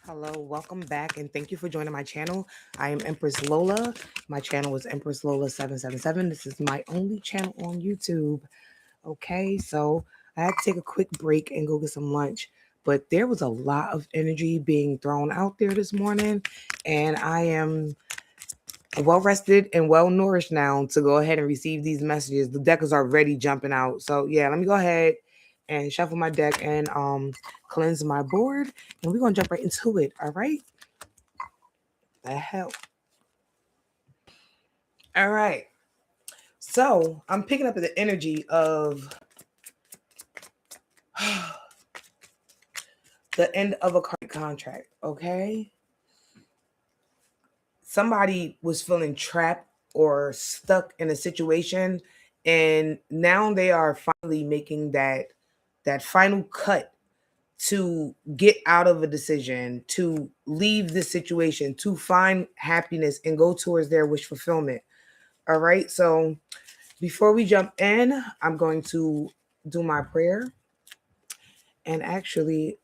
Hello, welcome back, and thank you for joining my channel. I am Empress Lola. My channel is Empress Lola 777. This is my only channel on YouTube. Okay, so I had to take a quick break and go get some lunch, but there was a lot of energy being thrown out there this morning, and I am well rested and well nourished now to go ahead and receive these messages. The deck is already jumping out, so yeah, let me go ahead and shuffle my deck and cleanse my board, and we're gonna jump right into it. All right, the hell. All right, so I'm picking up the energy of the end of a karmic contract. Okay, somebody was feeling trapped or stuck in a situation, and now they are finally making that final cut to get out of a decision, to leave the situation, to find happiness and go towards their wish fulfillment. All right, so before we jump in, I'm going to do my prayer, and actually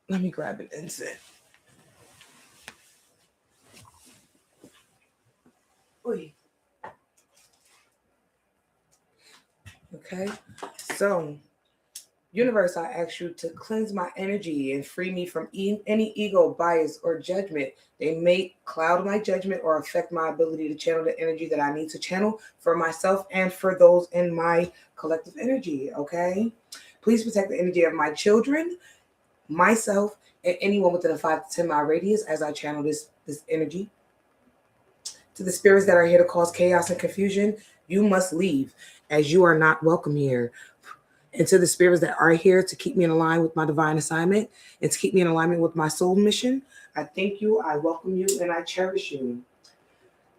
let me grab an incense. Oy. Okay, so universe, I ask you to cleanse my energy and free me from any ego, bias, or judgment. They may cloud my judgment or affect my ability to channel the energy that I need to channel for myself and for those in my collective energy. Okay, please protect the energy of my children, myself, and anyone within a 5 to 10 mile radius as I channel this energy. To the spirits that are here to cause chaos and confusion, you must leave, as you are not welcome here. And to the spirits that are here to keep me in line with my divine assignment and to keep me in alignment with my soul mission, I thank you, I welcome you, and I cherish you.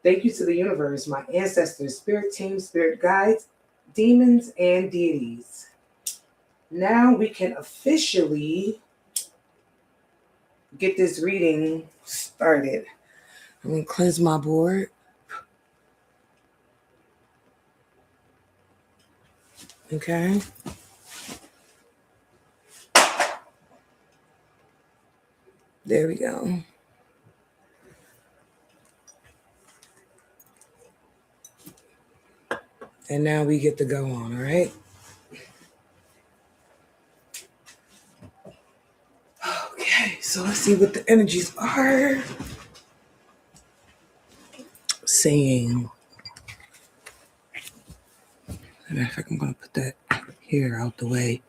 Thank you to the universe, my ancestors, spirit teams, spirit guides, demons, and deities. Now we can officially get this reading started. I'm going to cleanse my board. Okay. There we go. And now we get to go on, all right? Okay, so let's see what the energies are saying. Matter of fact, I'm going to put that here out the way.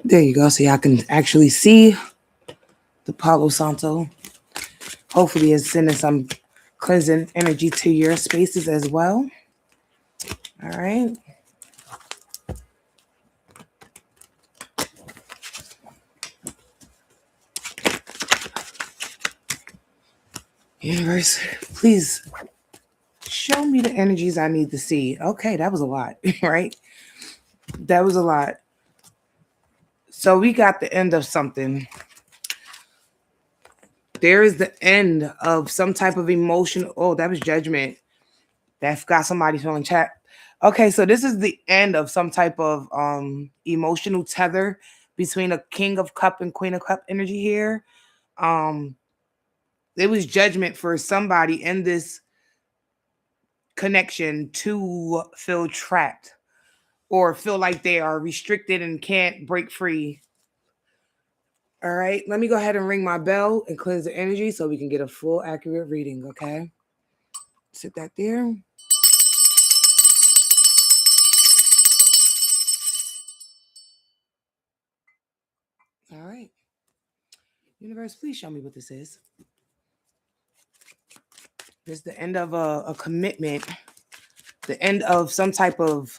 There you go. So y'all can actually see the Palo Santo. Hopefully it's sending some cleansing energy to your spaces as well. All right. Universe, please show me the energies I need to see. Okay, that was a lot, right? That was a lot. So we got the end of something. There is the end of some type of emotion. Oh, that was judgment. That got somebody feeling trapped. Okay, so this is the end of some type of emotional tether between a King of Cup and Queen of Cup energy here. It was judgment for somebody in this connection to feel trapped or feel like they are restricted and can't break free. All right, let me go ahead and ring my bell and cleanse the energy so we can get a full accurate reading, okay? Sit that there. All right. Universe, please show me what this is. This is the end of a commitment, the end of some type of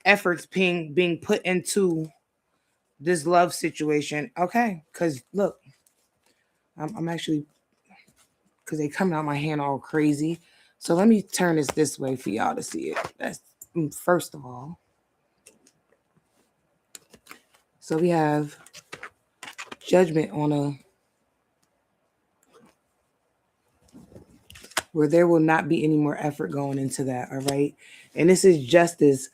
efforts being put into this love situation. Okay, because look, I'm actually, because they coming out my hand all crazy. So let me turn this way for y'all to see it. That's first of all. So we have judgment on where there will not be any more effort going into that, all right? And this is justice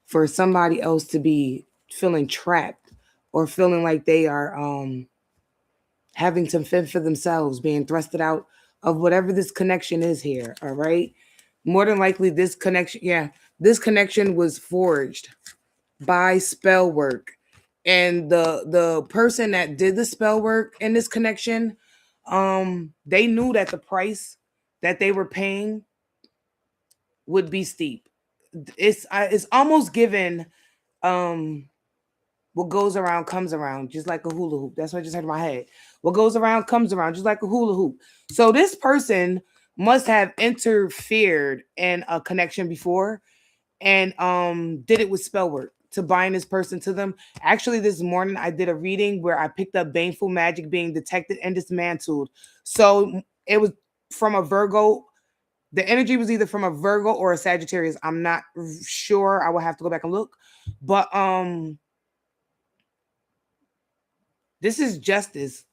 for somebody else to be feeling trapped or feeling like they are having to fend for themselves, being thrusted out of whatever this connection is here. All right. More than likely, this connection was forged by spell work. And the person that did the spell work in this connection, they knew that the price that they were paying would be steep. It's almost given um what goes around comes around, just like a hula hoop. That's what I just heard in my head. What goes around comes around, just like a hula hoop. So this person must have interfered in a connection before, and did it with spell work to bind this person to them. Actually, this morning I did a reading where I picked up baneful magic being detected and dismantled. So it was from a Virgo. The energy was either from a Virgo or a Sagittarius. I'm not sure. I will have to go back and look. But this is justice.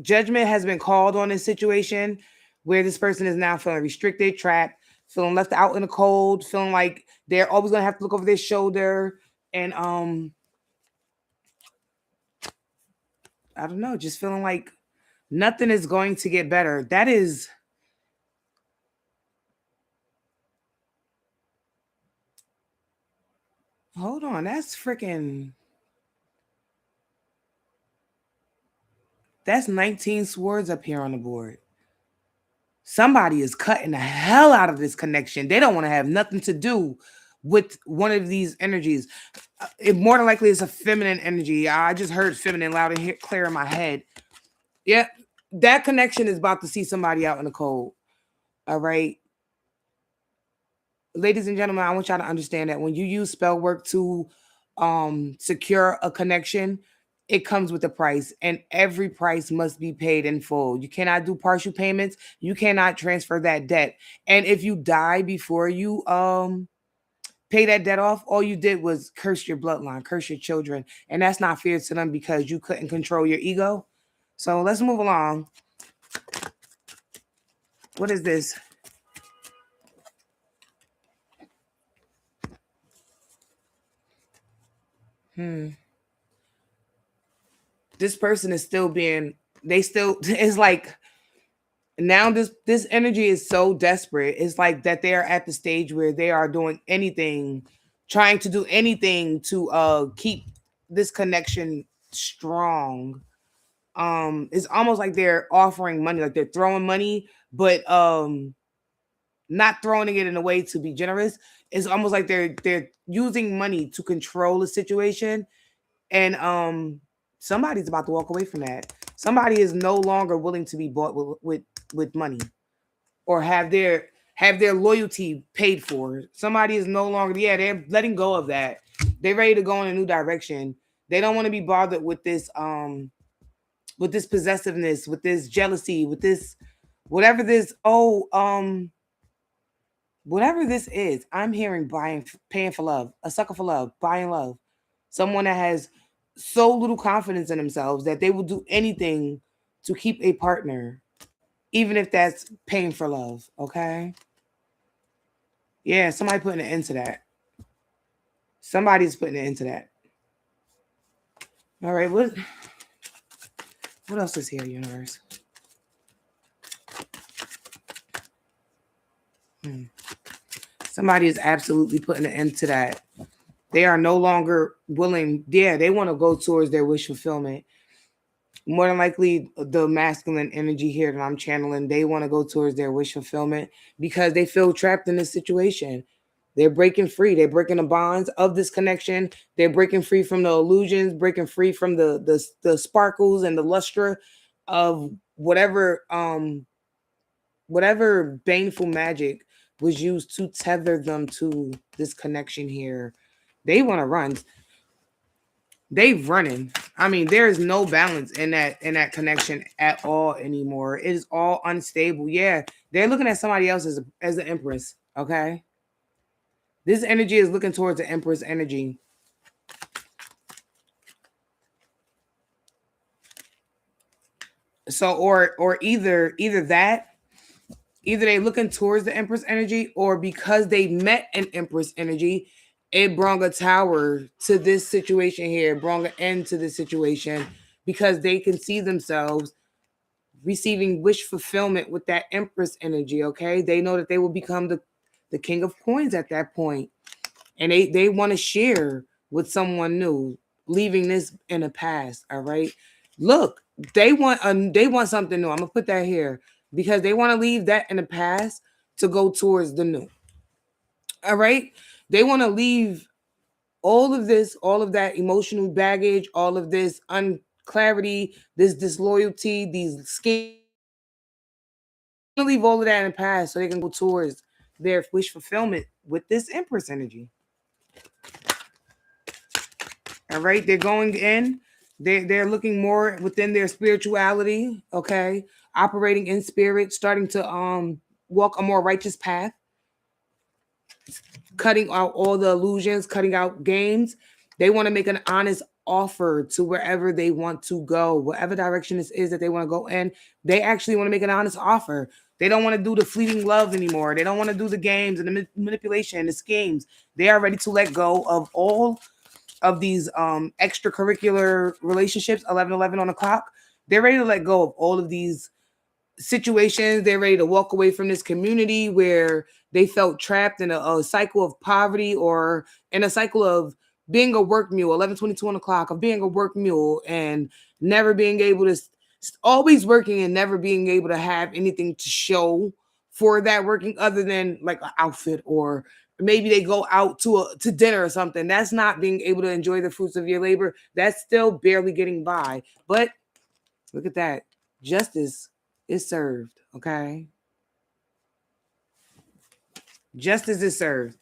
Judgment has been called on this situation where this person is now feeling restricted, trapped, feeling left out in the cold, feeling like they're always gonna have to look over their shoulder, and I don't know, just feeling like nothing is going to get better. That is hold on, that's 19 swords up here on the board. Somebody is cutting the hell out of this connection. They don't want to have nothing to do with one of these energies. It more than likely is a feminine energy. I just heard feminine loud and clear in my head. Yeah, that connection is about to see somebody out in the cold. All right. Ladies and gentlemen, I want y'all to understand that when you use spell work to secure a connection, it comes with a price, and every price must be paid in full. You cannot do partial payments. You cannot transfer that debt. And if you die before you pay that debt off, all you did was curse your bloodline, curse your children, and that's not fair to them because you couldn't control your ego. So let's move along. What is this? This person is still being, they still, it's like now this energy is so desperate. It's like that they are at the stage where they are doing anything, trying to do anything to keep this connection strong. It's almost like they're offering money, like they're throwing money, but not throwing it in a way to be generous. It's almost like they're using money to control the situation, and somebody's about to walk away from that. Somebody is no longer willing to be bought with money, or have their loyalty paid for. Somebody is no longer, yeah, they're letting go of that. They're ready to go in a new direction. They don't want to be bothered with this possessiveness, with this jealousy, with this whatever this whatever this is. I'm hearing paying for love, a sucker for love, buying love. Someone that has so little confidence in themselves that they will do anything to keep a partner, even if that's paying for love. Okay. Yeah, somebody putting an end to that. Somebody's putting an end to that. All right, what else is here, universe? Somebody is absolutely putting an end to that. They are no longer willing. Yeah, they want to go towards their wish fulfillment. More than likely, the masculine energy here that I'm channeling, they want to go towards their wish fulfillment because they feel trapped in this situation. They're breaking free. They're breaking the bonds of this connection. They're breaking free from the illusions, breaking free from the sparkles and the lustre of whatever baneful magic was used to tether them to this connection here. They want to run. They've running. I mean, there is no balance in that connection at all anymore. It is all unstable. Yeah, they're looking at somebody else as the empress. Okay, this energy is looking towards the empress energy. So, or either that, either they looking towards the empress energy, or because they met an empress energy, it brought a tower to this situation here, brought an end to this situation, because they can see themselves receiving wish fulfillment with that Empress energy. Okay, they know that they will become the king of coins at that point, and they want to share with someone new, leaving this in the past. All right, look, they want something new. I'm gonna put that here because they want to leave that in the past to go towards the new. All right, they want to leave all of this, all of that emotional baggage, all of this unclarity, this disloyalty, these schemes. They want to leave all of that in the past so they can go towards their wish fulfillment with this Empress energy. All right, they're going in. They're looking more within their spirituality. Okay, operating in spirit, starting to walk a more righteous path, cutting out all the illusions, cutting out games. They want to make an honest offer to wherever they want to go, whatever direction this is that they want to go in. They actually want to make an honest offer. They don't want to do the fleeting love anymore. They don't want to do the games and the manipulation, the schemes. They are ready to let go of all of these extracurricular relationships. 11:11 on the clock. They're ready to let go of all of these situations. They're ready to walk away from this community where they felt trapped in a cycle of poverty, or in a cycle of being a work mule. 11:22 on the clock, of being a work mule and never being able to, always working and never being able to have anything to show for that working, other than like an outfit, or maybe they go out to dinner or something. That's not being able to enjoy the fruits of your labor. That's still barely getting by. But look at that. Justice is served. Okay. Justice is served.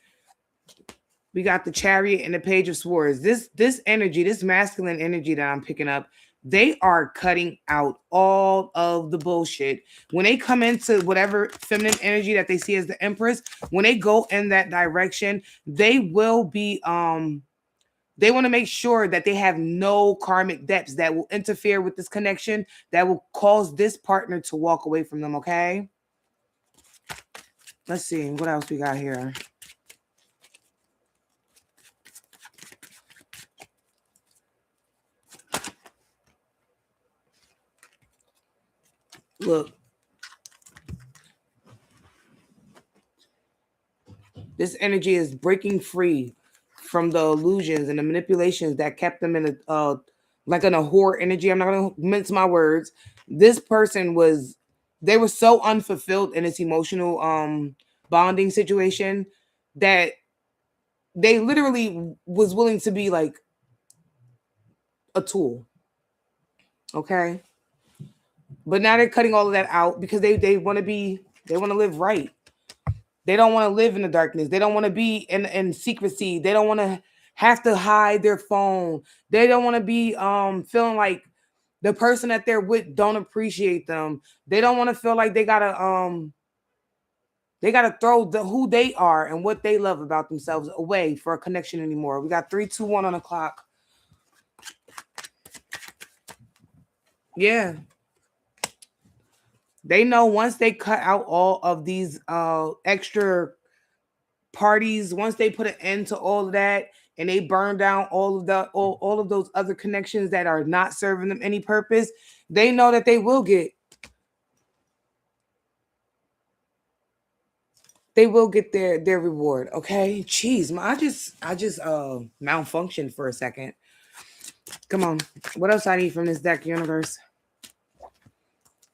We got the Chariot and the Page of Swords. This energy, this masculine energy that I'm picking up, they are cutting out all of the bullshit. When they come into whatever feminine energy that they see as the Empress, when they go in that direction, they will be they want to make sure that they have no karmic debts that will interfere with this connection, that will cause this partner to walk away from them. Okay. Let's see what else we got here. Look, this energy is breaking free from the illusions and the manipulations that kept them in a like in a whore energy. I'm not gonna mince my words. This person was, they were so unfulfilled in this emotional bonding situation that they literally was willing to be like a tool. Okay. But now they're cutting all of that out because they want to be, they want to live right. They don't want to live in the darkness. They don't want to be in secrecy. They don't want to have to hide their phone. They don't want to be feeling like the person that they're with don't appreciate them. They don't want to feel like they gotta throw the who they are and what they love about themselves away for a connection anymore. We got 3, 2, 1 on the clock. Yeah. They know once they cut out all of these extra parties, once they put an end to all of that and they burn down all of the all of those other connections that are not serving them any purpose, they know that they will get their reward. Okay. Jeez, I just malfunctioned for a second. Come on. What else I need from this deck, universe?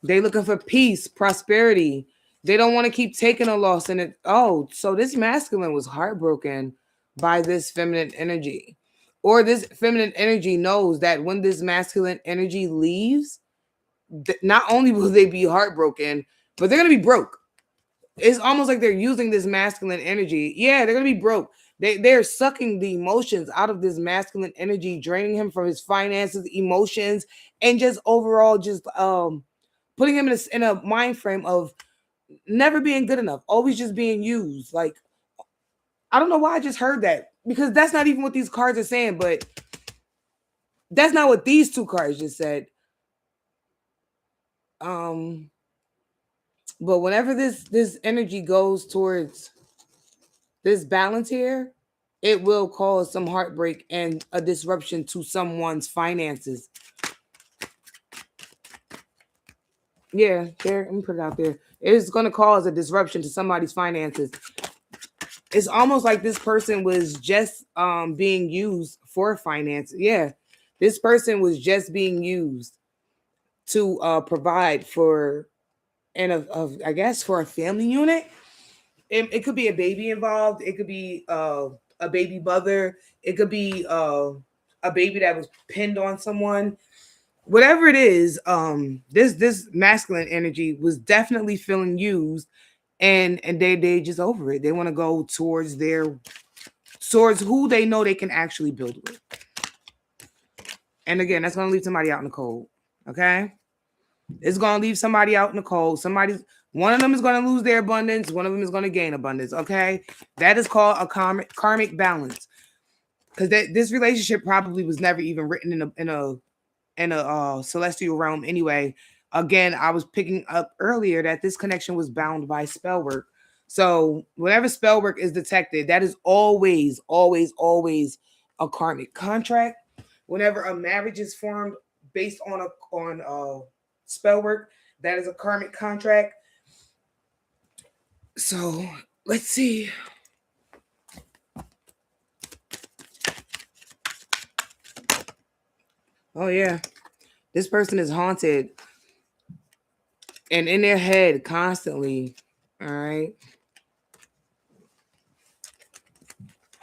They looking for peace, prosperity. They don't want to keep taking a loss in it. Oh, so this masculine was heartbroken by this feminine energy. Or this feminine energy knows that when this masculine energy leaves, not only will they be heartbroken, but they're going to be broke. It's almost like they're using this masculine energy. Yeah, they're going to be broke. They're sucking the emotions out of this masculine energy, draining him from his finances, emotions, and just overall just putting him in a mind frame of never being good enough, always just being used. Like, I don't know why I just heard that, because that's not even what these cards are saying, but that's not what these two cards just said. Um, but whenever this energy goes towards this balance here, it will cause some heartbreak and a disruption to someone's finances. Yeah, there, let me put it out there. It's going to cause a disruption to somebody's finances. It's almost like this person was just being used for finance. Yeah, this person was just being used to provide for, and of I guess for a family unit. It could be a baby involved. It could be a baby mother. It could be a baby that was pinned on someone. Whatever it is, this masculine energy was definitely feeling used, and they just over it. They want to go towards who they know they can actually build with. And again, that's gonna leave somebody out in the cold. Okay, it's gonna leave somebody out in the cold. One of them is gonna lose their abundance. One of them is gonna gain abundance. Okay, that is called a karmic balance. Because this relationship probably was never even written in a celestial realm anyway. Again, I was picking up earlier that this connection was bound by spell work. So whenever spell work is detected, that is always, always, always a karmic contract. Whenever a marriage is formed based on spell work, that is a karmic contract. So let's see. Oh yeah, this person is haunted and in their head constantly. All right.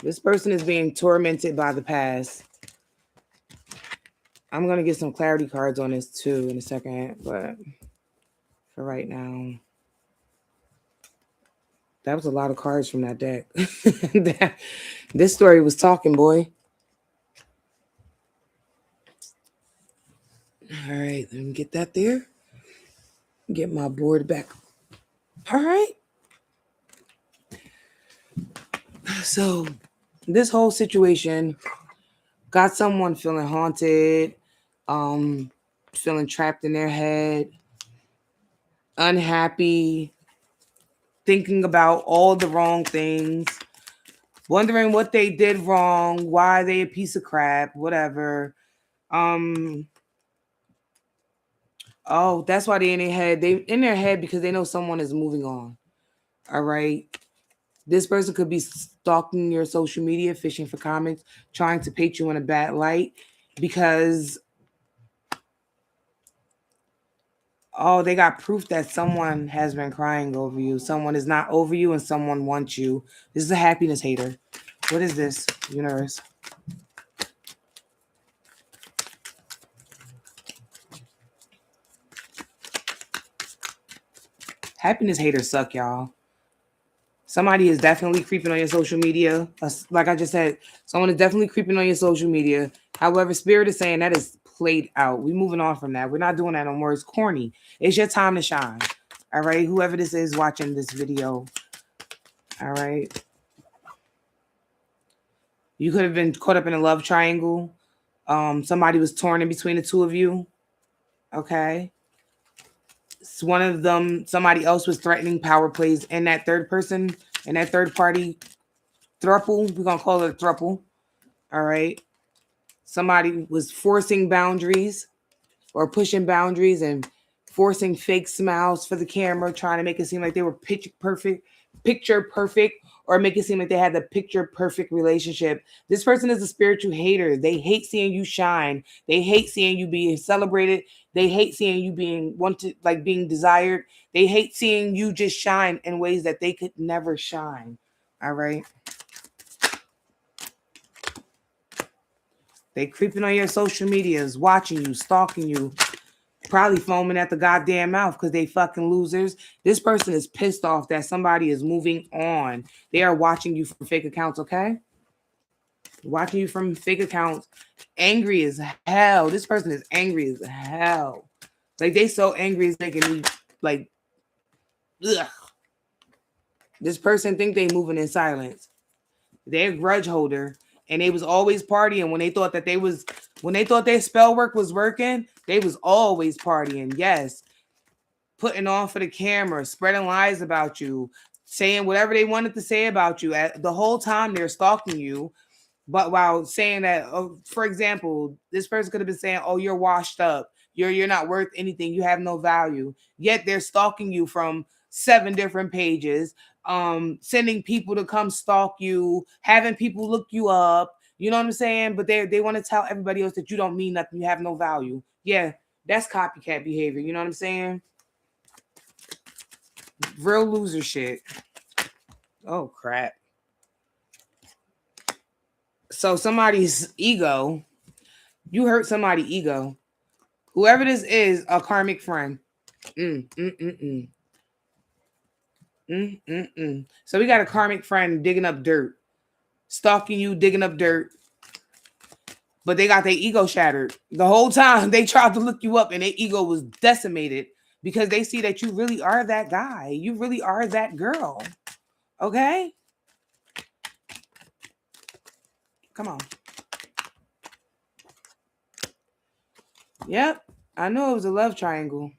This person is being tormented by the past. I'm going to get some clarity cards on this too in a second, but for right now, that was a lot of cards from that deck. This story was talking, boy. All right, let me get that there. Get my board back. All right. So, this whole situation got someone feeling haunted, feeling trapped in their head, unhappy, thinking about all the wrong things, wondering what they did wrong, why they a piece of crap, whatever. Oh, that's why they in their head. They in their head because they know someone is moving on. All right. This person could be stalking your social media, fishing for comments, trying to paint you in a bad light because they got proof that someone has been crying over you. Someone is not over you and someone wants you. This is a happiness hater. What is this, universe? Happiness haters suck, y'all. Somebody is definitely creeping on your social media. Like I just said, someone is definitely creeping on your social media. However, Spirit is saying that is played out. We're moving on from that. We're not doing that no more. It's corny. It's your time to shine. All right. Whoever this is watching this video. All right. You could have been caught up in a love triangle. Somebody was torn in between the two of you. Okay. One of them, somebody else was threatening power plays, and that third person, and that third party thruple, we're gonna call it a thruple. All right. Somebody was forcing boundaries or pushing boundaries and forcing fake smiles for the camera, trying to make it seem like they were picture perfect, or make it seem like they had the picture perfect relationship. This person is a spiritual hater. They hate seeing you shine. They hate seeing you being celebrated. They hate seeing you being wanted, like being desired. They hate seeing you just shine in ways that they could never shine. All right. They creeping on your social medias, watching you, stalking you, probably foaming at the goddamn mouth because they fucking losers. This person is pissed off that somebody is moving on. They are watching you from fake accounts, okay? Watching you from fake accounts. Angry as hell. This person is angry as hell. Like, they so angry it's making me, like, ugh. This person think they moving in silence. They're a grudge holder. And they was always partying when they thought their spell work was working, they was always partying. Yes. Putting on for the camera, spreading lies about you, saying whatever they wanted to say about you. The whole time they're stalking you, but while saying that, oh, for example, this person could have been saying, "Oh, you're washed up. You're not worth anything. You have no value." Yet they're stalking you from 7 different pages, sending people to come stalk you, having people look you up. You know what I'm saying? But they want to tell everybody else that you don't mean nothing. You have no value. Yeah, that's copycat behavior. You know what I'm saying? Real loser shit. Oh crap. So somebody's ego, you hurt somebody's ego. Whoever this is, a karmic friend. Mm, mm, mm, mm. Mm, mm, mm. So we got a karmic friend digging up dirt, stalking you, digging up dirt, but they got their ego shattered. The whole time they tried to look you up and their ego was decimated because they see that you really are that guy. You really are that girl. Okay? Come on. Yep. I know it was a love triangle.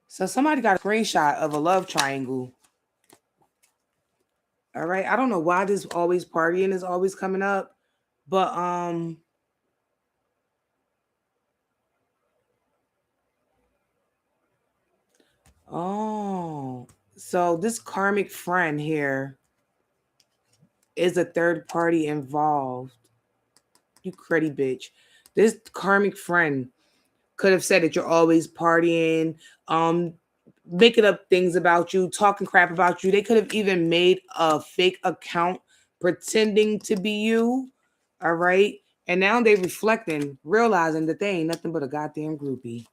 So somebody got a screenshot of a love triangle. All right. I don't know why this always partying is always coming up, but oh, so this karmic friend here is a third party involved. You cruddy bitch. This karmic friend could have said that you're always partying, making up things about you, talking crap about you. They could have even made a fake account pretending to be you. All right. And now they reflecting, realizing that they ain't nothing but a goddamn groupie.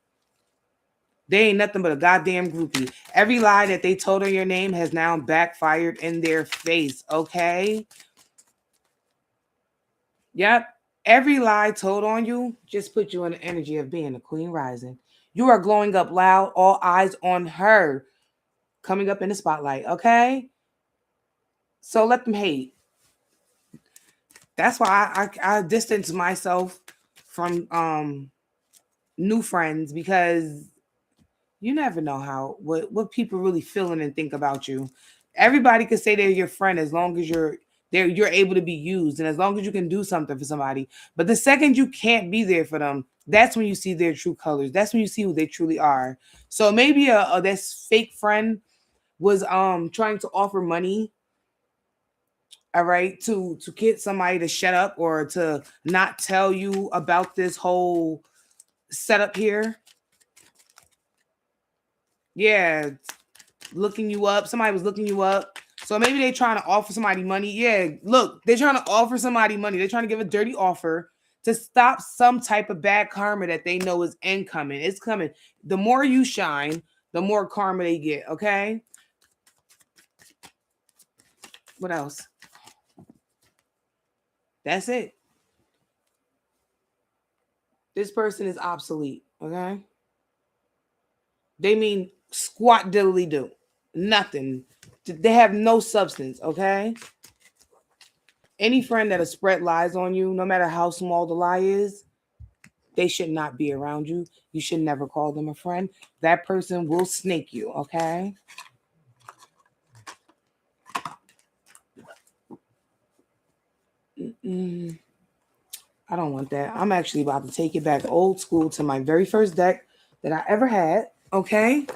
They ain't nothing but a goddamn groupie. Every lie that they told on your name has now backfired in their face. Okay. Yep. Every lie told on you just put you in the energy of being a queen rising. You are glowing up loud, all eyes on her, coming up in the spotlight. Okay. So let them hate. That's why I distance myself from new friends, because you never know what people really feeling and think about you. Everybody can say they're your friend as long as you're able to be used and as long as you can do something for somebody. But the second you can't be there for them, that's when you see their true colors. That's when you see who they truly are. So maybe this fake friend was trying to offer money, all right, to get somebody to shut up or to not tell you about this whole setup here. Yeah, looking you up. Somebody was looking you up. So maybe they're trying to offer somebody money. Yeah, look, they're trying to offer somebody money. They're trying to give a dirty offer to stop some type of bad karma that they know is incoming. It's coming. The more you shine, the more karma they get. Okay. What else? That's it. This person is obsolete. Okay. They mean squat diddly do. Nothing. They have no substance. Okay. Any friend that'll spread lies on you, no matter how small the lie is, they should not be around you. You should never call them a friend. That person will snake you, okay? Mm-mm. I don't want that. I'm actually about to take it back old school to my very first deck that I ever had, okay?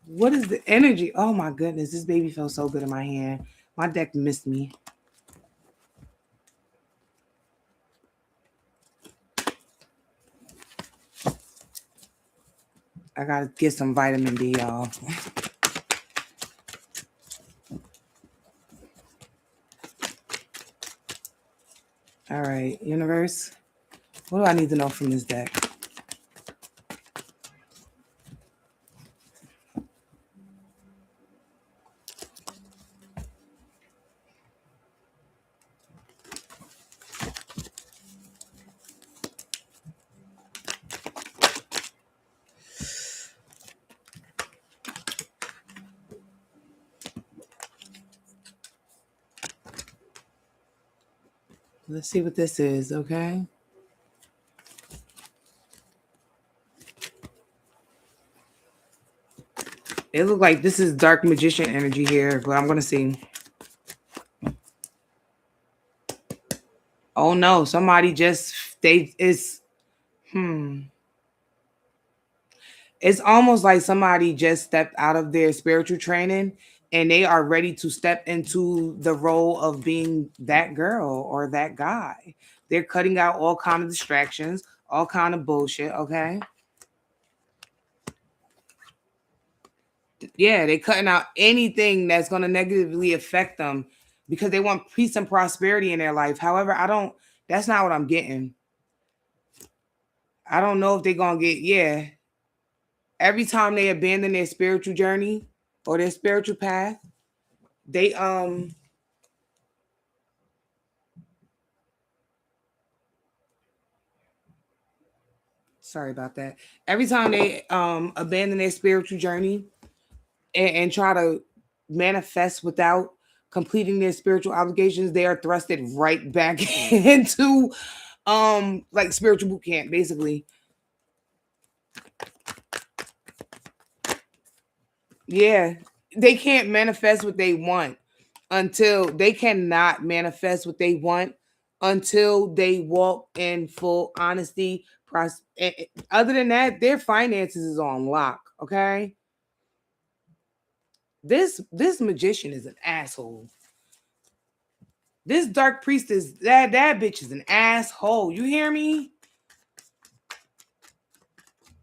What is the energy? Oh my goodness, this baby feels so good in my hand. My deck missed me. I gotta get some vitamin D, y'all. All right, universe. What do I need to know from this deck? Let's see what this is, okay? It looks like this is dark magician energy here, but I'm gonna see. Oh no, somebody just hmm. It's almost like somebody just stepped out of their spiritual training and they are ready to step into the role of being that girl or that guy. They're cutting out all kind of distractions, all kind of bullshit, okay? Yeah, they're cutting out anything that's going to negatively affect them because they want peace and prosperity in their life. However, that's not what I'm getting. I don't know if they're going to yeah. Every time they abandon their spiritual journey or their spiritual path, they sorry about that. Every time they abandon their spiritual journey and try to manifest without completing their spiritual obligations, they are thrusted right back into like spiritual boot camp, basically. Yeah, they can't manifest what they want until they cannot manifest what they want until they walk in full honesty. Other than that, their finances is on lock. Okay, this magician is an asshole. This dark priestess, that bitch is an asshole. You hear me?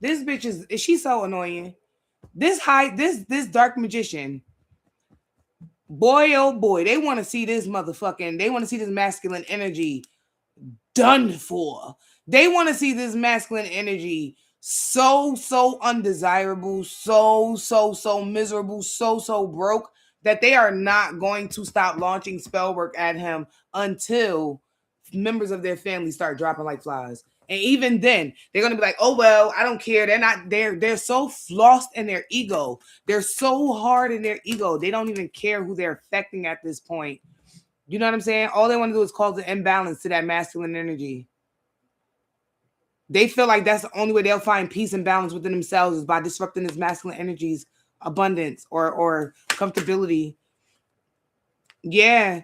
This bitch is she so annoying. This dark magician, boy oh boy, they want to see this motherfucking, they want to see this masculine energy done for. They want to see this masculine energy so undesirable, so miserable, so broke that they are not going to stop launching spell work at him until members of their family start dropping like flies. And even then, they're gonna be like, "Oh well, I don't care." They're not. They're so lost in their ego. They're so hard in their ego. They don't even care who they're affecting at this point. You know what I'm saying? All they want to do is cause an imbalance to that masculine energy. They feel like that's the only way they'll find peace and balance within themselves is by disrupting this masculine energy's abundance or comfortability. Yeah.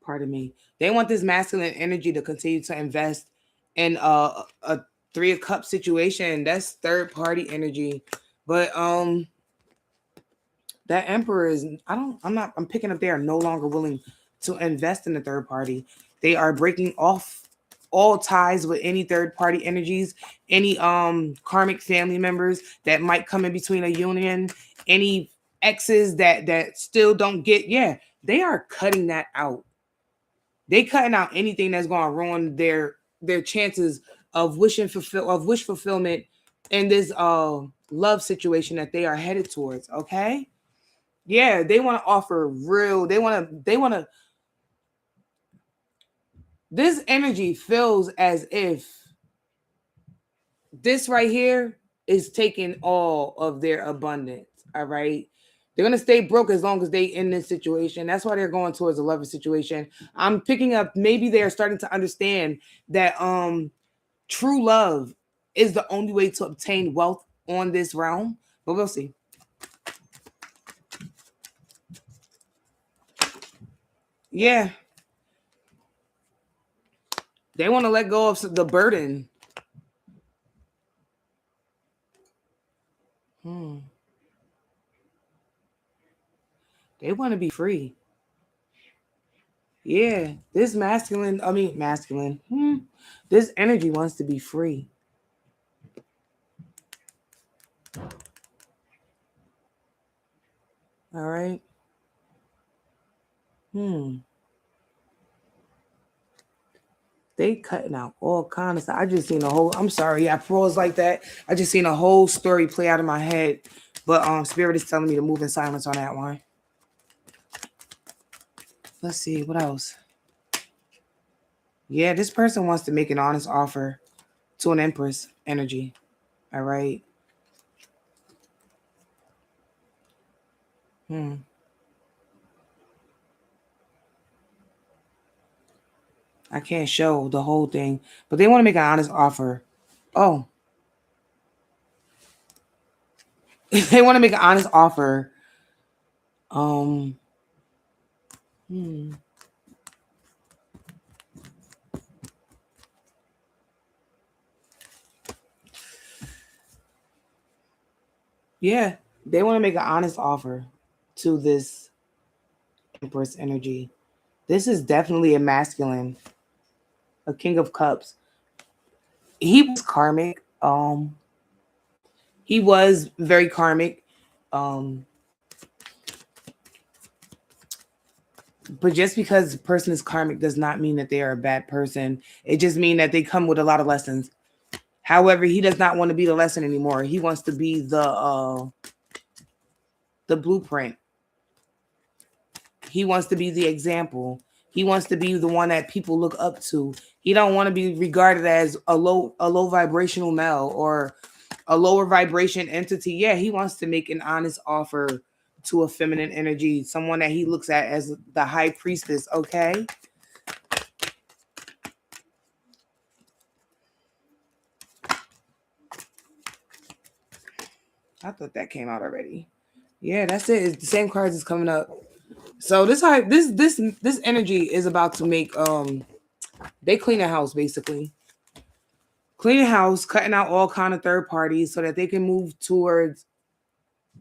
Pardon me. They want this masculine energy to continue to invest in a three of cups situation. That's third party energy. But that emperor is I'm picking up they are no longer willing to invest in the third party. They are breaking off all ties with any third party energies, any karmic family members that might come in between a union, any exes that still don't get, yeah, they are cutting that out. They cutting out anything that's going to ruin their chances of wish fulfillment in this love situation that they are headed towards, okay? Yeah, they want to offer real. They want to. This energy feels as if this right here is taking all of their abundance. All right. They're gonna stay broke as long as they in this situation. That's why they're going towards a lover situation. I'm picking up maybe they're starting to understand that true love is the only way to obtain wealth on this realm. But we'll see. Yeah. They want to let go of the burden. Hmm. They want to be free. Yeah, this masculine. This energy wants to be free. All right. Hmm. They cutting out all kinds of stuff. I just seen a whole. I'm sorry, I froze like that. I just seen a whole story play out in my head, but Spirit is telling me to move in silence on that one. Let's see what else. Yeah, this person wants to make an honest offer to an Empress energy. All right. Hmm. I can't show the whole thing, but they want to make an honest offer. Oh, they want to make an honest offer. Um, hmm. Yeah, they want to make an honest offer to this Empress energy. This is definitely a masculine, a King of Cups. He was karmic. He was very karmic. Um, but just because the person is karmic does not mean that they are a bad person. It just means that they come with a lot of lessons. However, he does not want to be the lesson anymore. He wants to be the blueprint. He wants to be the example. He wants to be the one that people look up to. He don't want to be regarded as a low vibrational male or a lower vibration entity. Yeah, he wants to make an honest offer to a feminine energy, someone that he looks at as the high priestess, okay? I thought that came out already. Yeah, that's it. It's the same cards is coming up. So this energy is about to make they clean a house basically. Clean a house, cutting out all kind of third parties so that they can move towards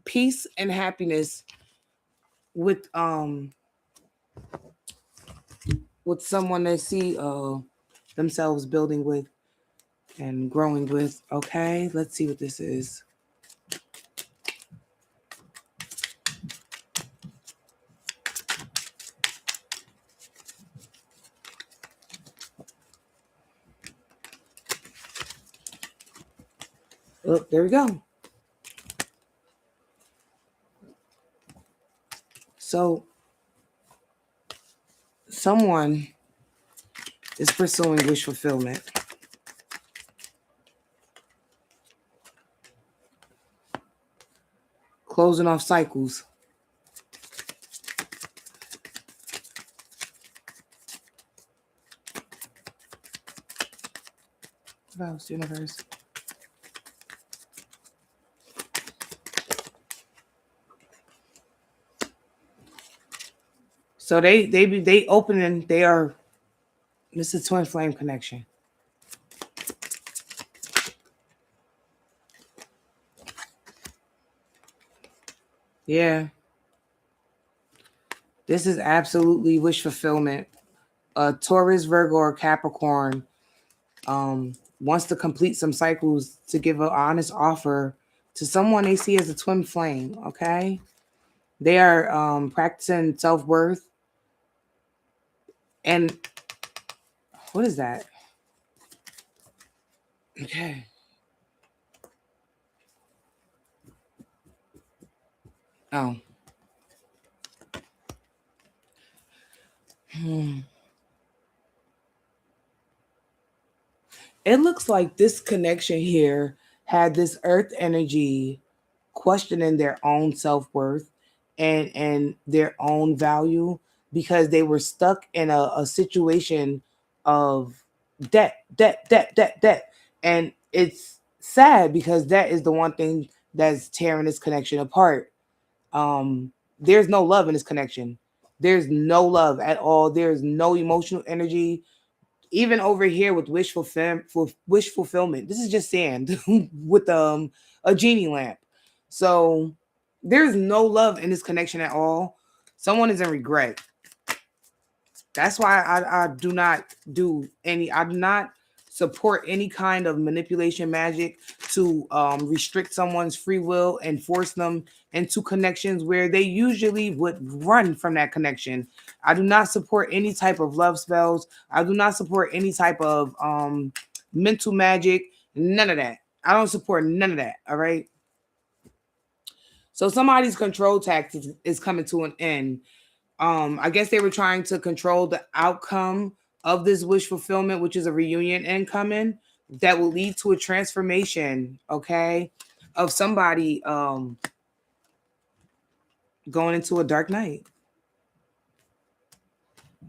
peace and happiness with with someone they see themselves building with and growing with. Okay, let's see what this is. Oh, there we go. So someone is pursuing wish fulfillment. Closing off cycles. What else, universe? So they opening. They are. This is twin flame connection. Yeah. This is absolutely wish fulfillment. Taurus, Virgo, or Capricorn wants to complete some cycles to give an honest offer to someone they see as a twin flame. Okay. They are practicing self worth. And what is that? Okay. Oh. Hmm. It looks like this connection here had this earth energy questioning their own self-worth and their own value because they were stuck in a situation of debt. And it's sad because that is the one thing that's tearing this connection apart. There's no love in this connection. There's no love at all. There's no emotional energy even over here with wish fulfillment. This is just sand with a genie lamp. So there's no love in this connection at all. Someone is in regret. That's why I do not do any. I do not support any kind of manipulation magic to restrict someone's free will and force them into connections where they usually would run from that connection. I do not support any type of love spells. I do not support any type of mental magic. None of that. I don't support none of that. All right. So somebody's control tax is coming to an end. I guess they were trying to control the outcome of this wish fulfillment, which is a reunion incoming that will lead to a transformation, okay, of somebody going into a dark night.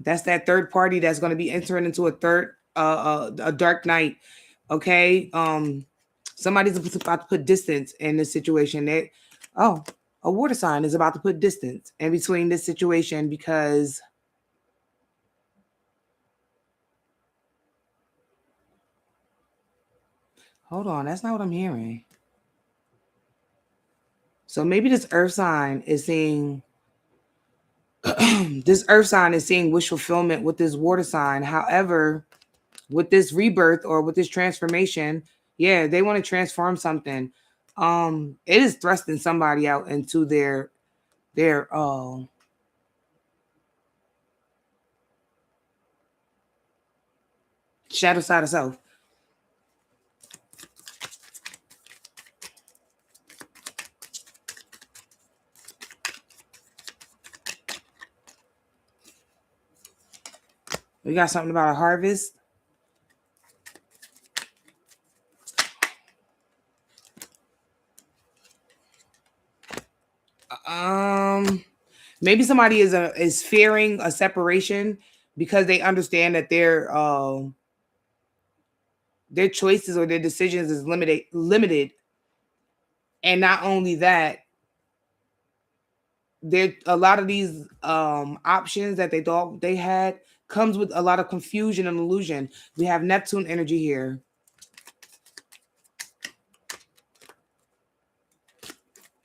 That's that third party that's going to be entering into a dark night. Okay. Somebody's about to put distance in this situation. A water sign is about to put distance in between this situation because hold on, that's not what I'm hearing. So maybe this earth sign is seeing this earth sign is seeing wish fulfillment with this water sign. However, with this rebirth or with this transformation, yeah, they want to transform something. It is thrusting somebody out into their shadow side of self. We got something about a harvest. Maybe somebody is fearing a separation because they understand that their choices or their decisions is limited, and not only that, there a lot of these options that they thought they had comes with a lot of confusion and illusion. We have Neptune energy here.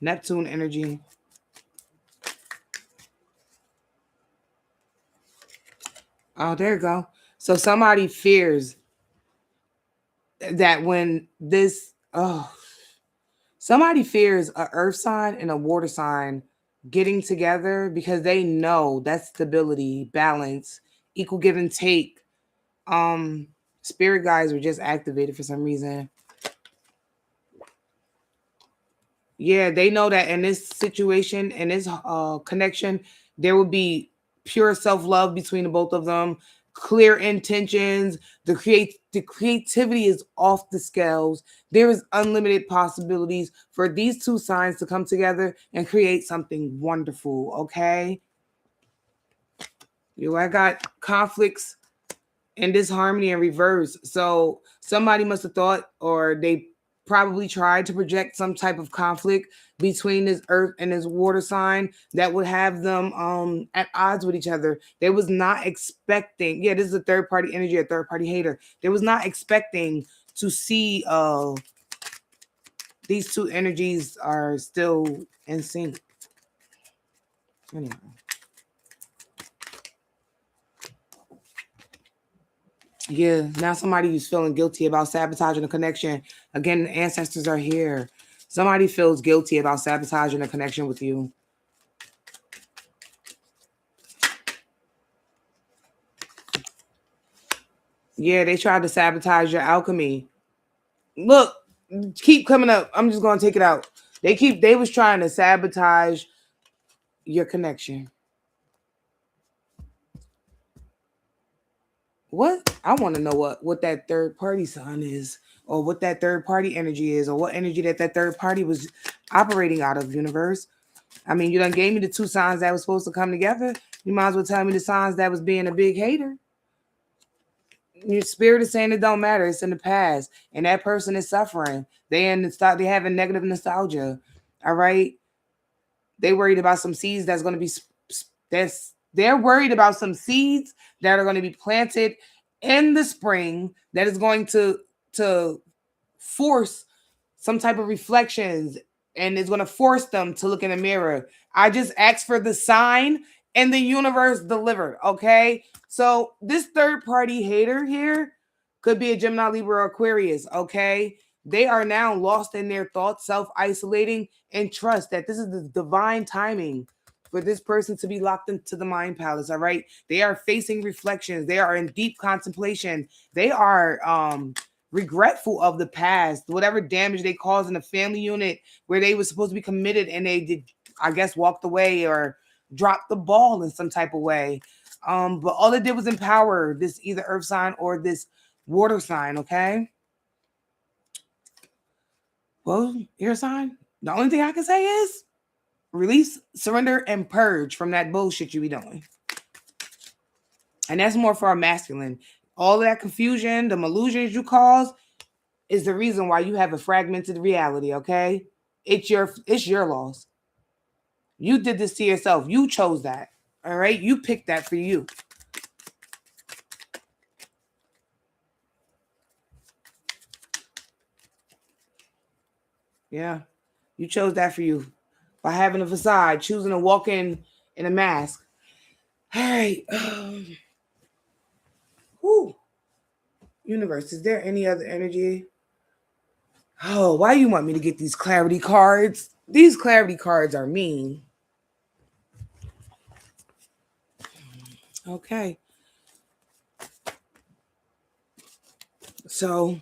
Neptune energy. Oh, there you go. So somebody fears that when this somebody fears a earth sign and a water sign getting together because they know that stability, balance, equal give and take. Spirit guides were just activated for some reason. Yeah, they know that in this situation, in this connection, there will be pure self-love between the both of them, clear intentions, the creativity is off the scales. There is unlimited possibilities for these two signs to come together and create something wonderful, okay? I got conflicts and disharmony and reverse. So somebody must have thought, or they probably tried to project some type of conflict between this earth and this water sign that would have them at odds with each other. They was not expecting, yeah, this is a third party energy, a third party hater. They was not expecting to see these two energies are still in sync. Anyway. Yeah, now somebody who's feeling guilty about sabotaging a connection. Again, the ancestors are here. Somebody feels guilty about sabotaging a connection with you. Yeah, they tried to sabotage your alchemy. Look, keep coming up. I'm just gonna take it out. They was trying to sabotage your connection. What? I want to know what that third party sign is, or what that third party energy is, or what energy that third party was operating out of, universe. I mean, you done gave me the two signs that was supposed to come together. You might as well tell me the signs that was being a big hater. Your spirit is saying it don't matter. It's in the past, and that person is suffering. They having negative nostalgia. All right, they worried about some seeds that's going to be they're worried about some seeds that are going to be planted in the spring that is going to force some type of reflections, and it's going to force them to look in the mirror. I just asked for the sign and the universe delivered. Okay. So this third party hater here could be a Gemini, Libra, or Aquarius. Okay. They are now lost in their thoughts, self-isolating, and trust that this is the divine timing for this person to be locked into the mind palace. All right. They are facing reflections. They are in deep contemplation. They are regretful of the past, whatever damage they caused in the family unit where they were supposed to be committed and they did, I guess, walked away or dropped the ball in some type of way. But all it did was empower this either earth sign or this water sign. Okay. Well, air sign. The only thing I can say is release, surrender, and purge from that bullshit you be doing. And that's more for our masculine. All that confusion, the illusions you cause, is the reason why you have a fragmented reality, okay? It's your loss. You did this to yourself. You chose that. All right? You picked that for you. Yeah. You chose that for you. By having a facade, choosing to walk in a mask. All right. Whew. Universe, is there any other energy? Oh, why you want me to get these clarity cards? These clarity cards are mean. Okay. So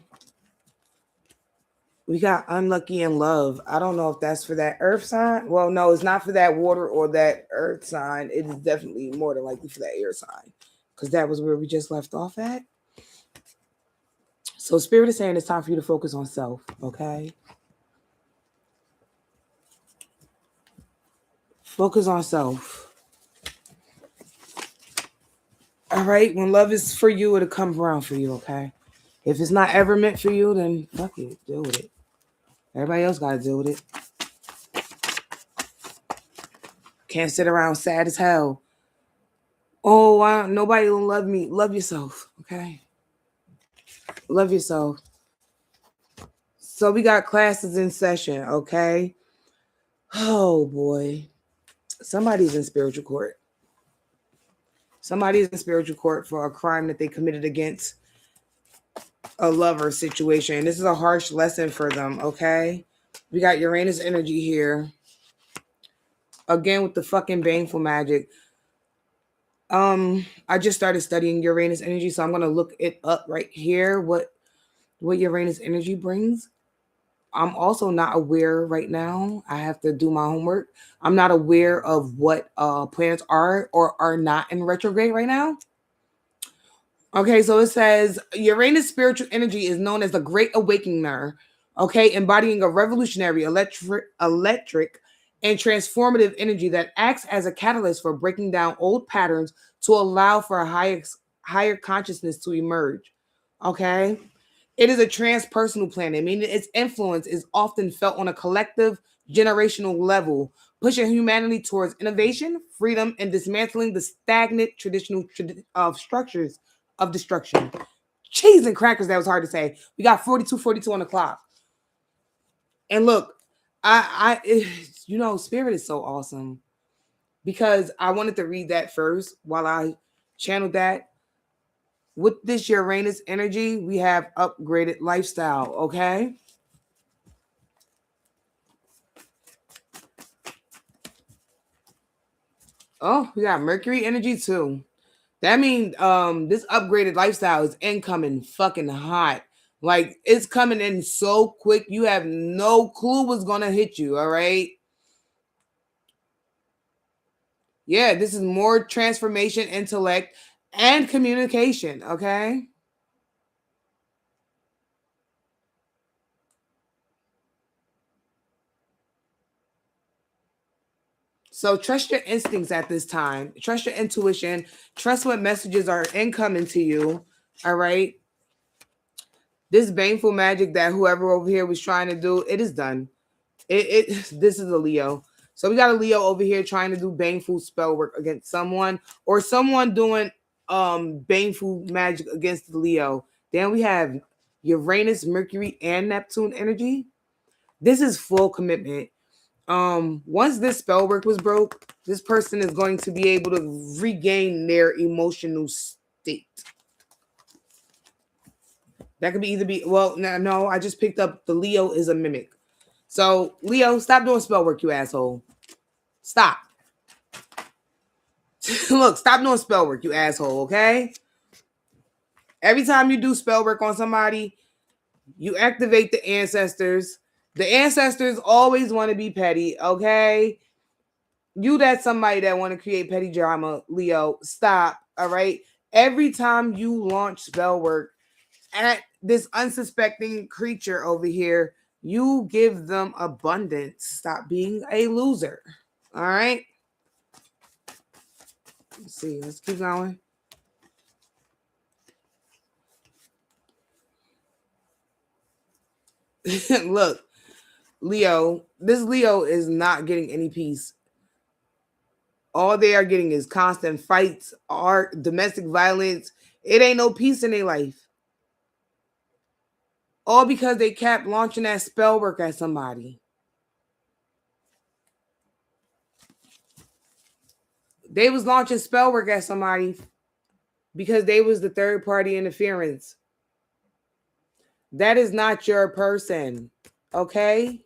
we got unlucky in love. I don't know if that's for that earth sign. Well, no, it's not for that water or that earth sign. It is definitely more than likely for that air sign. Because that was where we just left off at. So Spirit is saying it's time for you to focus on self, okay? Focus on self. All right? When love is for you, it'll come around for you, okay? If it's not ever meant for you, then fuck it. Deal with it. Everybody else got to deal with it. Can't sit around sad as hell. Oh, nobody will love me. Love yourself, okay? Love yourself. So we got classes in session, okay? Oh, boy. Somebody's in spiritual court. Somebody's in spiritual court for a crime that they committed against a lover situation. This is a harsh lesson for them, okay? We got Uranus energy here. Again with the fucking baneful magic. I just started studying Uranus energy, so I'm gonna look it up right here. What Uranus energy brings. I'm also not aware right now. I have to do my homework. I'm not aware of what planets are or are not in retrograde right now. Okay, so it says Uranus spiritual energy is known as the Great Awakener. Okay, embodying a revolutionary, electric, and transformative energy that acts as a catalyst for breaking down old patterns to allow for a higher consciousness to emerge. Okay, it is a transpersonal planet, meaning its influence is often felt on a collective, generational level, pushing humanity towards innovation, freedom, and dismantling the stagnant traditional structures of destruction. Cheese and crackers, that was hard to say. We got 42 on the clock. And look, Spirit is so awesome because I wanted to read that first while I channeled that. With this Uranus energy, we have upgraded lifestyle, okay? Oh, we got Mercury energy too. That means this upgraded lifestyle is incoming fucking hot. Like it's coming in so quick, you have no clue what's gonna hit you, all right? Yeah, this is more transformation, intellect, and communication, okay? So trust your instincts at this time. Trust your intuition. Trust what messages are incoming to you. All right. This baneful magic that whoever over here was trying to do, it is done. This is a Leo. So we got a Leo over here trying to do baneful spell work against someone, or someone doing baneful magic against the Leo. Then we have Uranus, Mercury, and Neptune energy. This is full commitment. Once this spell work was broke, this person is going to be able to regain their emotional state. That could be either be no, I just picked up the Leo is a mimic. So Leo, stop doing spell work, you asshole. Stop. Look, stop doing spell work, you asshole, okay? Every time you do spell work on somebody, you activate the ancestors. The ancestors always want to be petty, okay? You that's somebody that want to create petty drama, Leo, stop, all right? Every time you launch spell work at this unsuspecting creature over here, you give them abundance. Stop being a loser, all right? Let's see, let's keep going. Look, Leo, this Leo is not getting any peace. All they are getting is constant fights, art, domestic violence. It ain't no peace in their life. All because they kept launching that spell work at somebody. They was launching spell work at somebody because they was the third party interference. That is not your person, okay?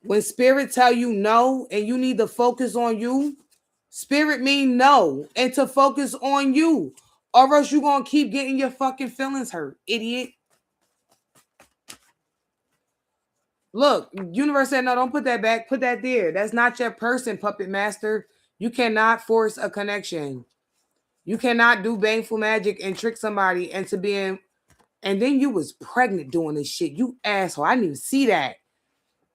When spirit tell you no and you need to focus on you, spirit mean no and to focus on you, or else you gonna keep getting your fucking feelings hurt, idiot. Look, universe said no, don't put that back, put that there. That's not your person, puppet master. You cannot force a connection. You cannot do baneful magic and trick somebody into being, and then you was pregnant doing this shit. You asshole. I didn't even see that.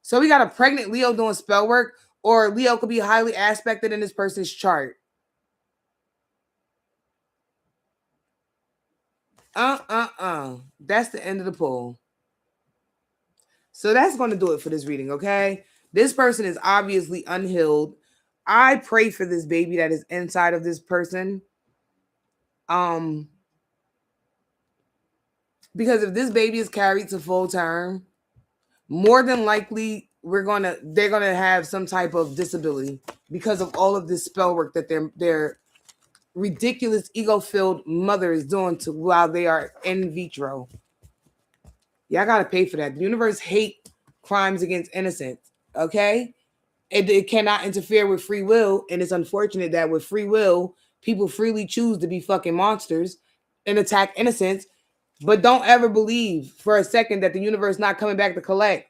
So we got a pregnant Leo doing spell work, or Leo could be highly aspected in this person's chart. That's the end of the poll. So that's going to do it for this reading, okay? This person is obviously unhealed. I pray for this baby that is inside of this person. Because if this baby is carried to full term, more than likely they're gonna have some type of disability because of all of this spell work that their ridiculous ego-filled mother is doing while they are in vitro. Y'all gotta pay for that. The universe hate crimes against innocence. Okay, it cannot interfere with free will, and it's unfortunate that with free will, people freely choose to be fucking monsters and attack innocents. But don't ever believe for a second that the universe is not coming back to collect.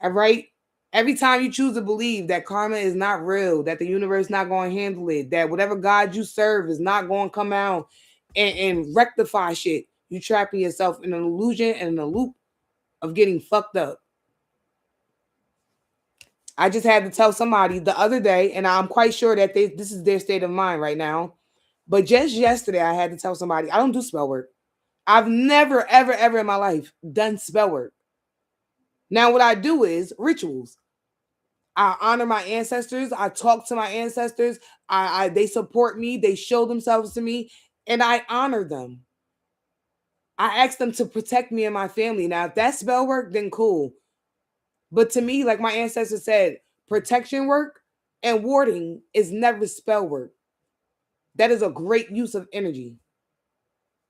All right? Every time you choose to believe that karma is not real, that the universe is not going to handle it, that whatever God you serve is not going to come out and rectify shit, you trapping yourself in an illusion and in a loop of getting fucked up. I just had to tell somebody the other day, and I'm quite sure that this is their state of mind right now. But just yesterday, I had to tell somebody, I don't do spell work. I've never, ever, ever in my life done spell work. Now, what I do is rituals. I honor my ancestors. I talk to my ancestors. They support me. They show themselves to me, and I honor them. I ask them to protect me and my family. Now, if that's spell work, then cool. But to me, like my ancestors said, protection work and warding is never spell work. That is a great use of energy.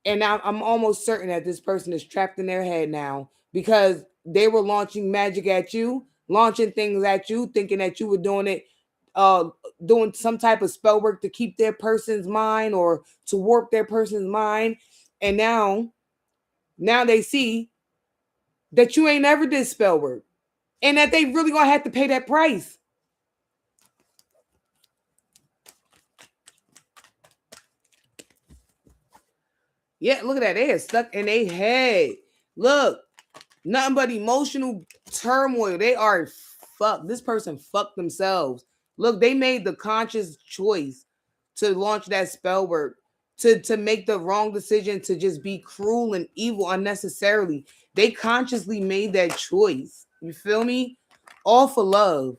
And now I'm almost certain that this person is trapped in their head now because they were launching magic at you, launching things at you, thinking that you were doing it, doing some type of spell work to keep their person's mind or to warp their person's mind. And now they see that you ain't never did spell work and that they really gonna have to pay that price. Yeah, look at that. They are stuck in their head. Look, nothing but emotional turmoil. They are fucked. This person fucked themselves. Look, they made the conscious choice to launch that spell work, to make the wrong decision, to just be cruel and evil unnecessarily. They consciously made that choice. You feel me? All for love.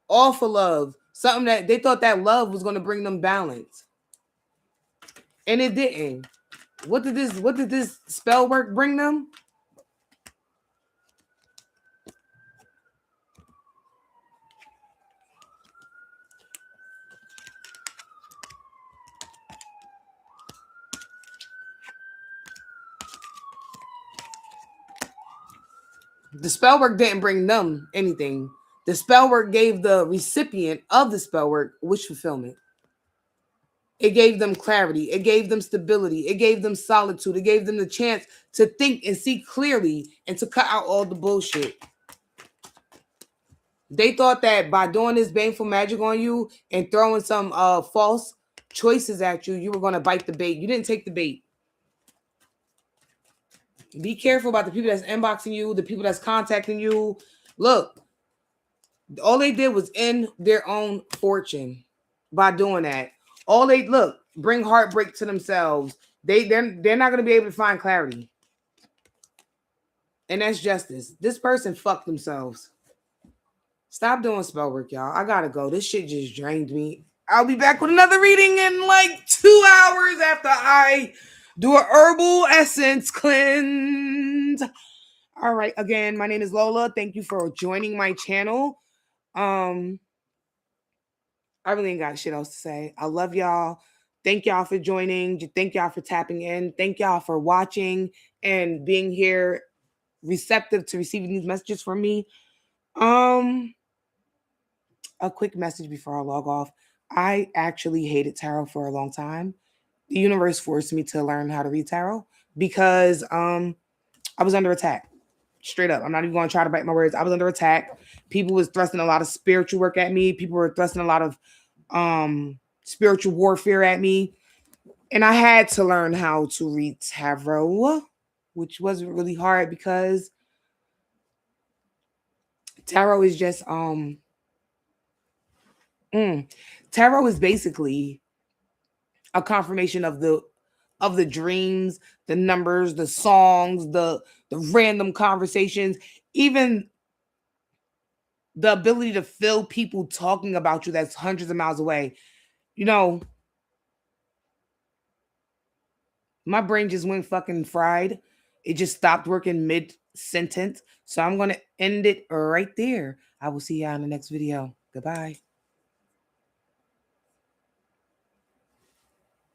All for love. Something that they thought that love was going to bring them balance. And it didn't. What did this spell work bring them? The spell work didn't bring them anything. The spell work gave the recipient of the spell work wish fulfillment. It gave them clarity. It gave them stability. It gave them solitude. It gave them the chance to think and see clearly and to cut out all the bullshit. They thought that by doing this baneful magic on you and throwing some false choices at you, you were going to bite the bait. You didn't take the bait. Be careful about the people that's inboxing you, the people that's contacting you. Look, all they did was end their own fortune by doing that. All they bring heartbreak to themselves. They're not going to be able to find clarity. And that's justice. This person fucked themselves. Stop doing spell work, y'all. I gotta go. This shit just drained me. I'll be back with another reading in like 2 hours after I do a herbal essence cleanse. All right. Again, my name is Lola. Thank you for joining my channel. I really ain't got shit else to say. I love y'all. Thank y'all for joining. Thank y'all for tapping in. Thank y'all for watching and being here, receptive to receiving these messages from me. A quick message before I log off. I actually hated tarot for a long time. The universe forced me to learn how to read tarot because I was under attack. Straight up. I'm not even going to try to bite my words. I was under attack. People was thrusting a lot of spiritual work at me. People were thrusting a lot of spiritual warfare at me. And I had to learn how to read tarot, which wasn't really hard because tarot is just tarot is basically a confirmation of the dreams, the numbers, the songs, the random conversations, even the ability to feel people talking about you that's hundreds of miles away. You know, my brain just went fucking fried. It just stopped working mid-sentence. So I'm going to end it right there. I will see you on the next video. Goodbye.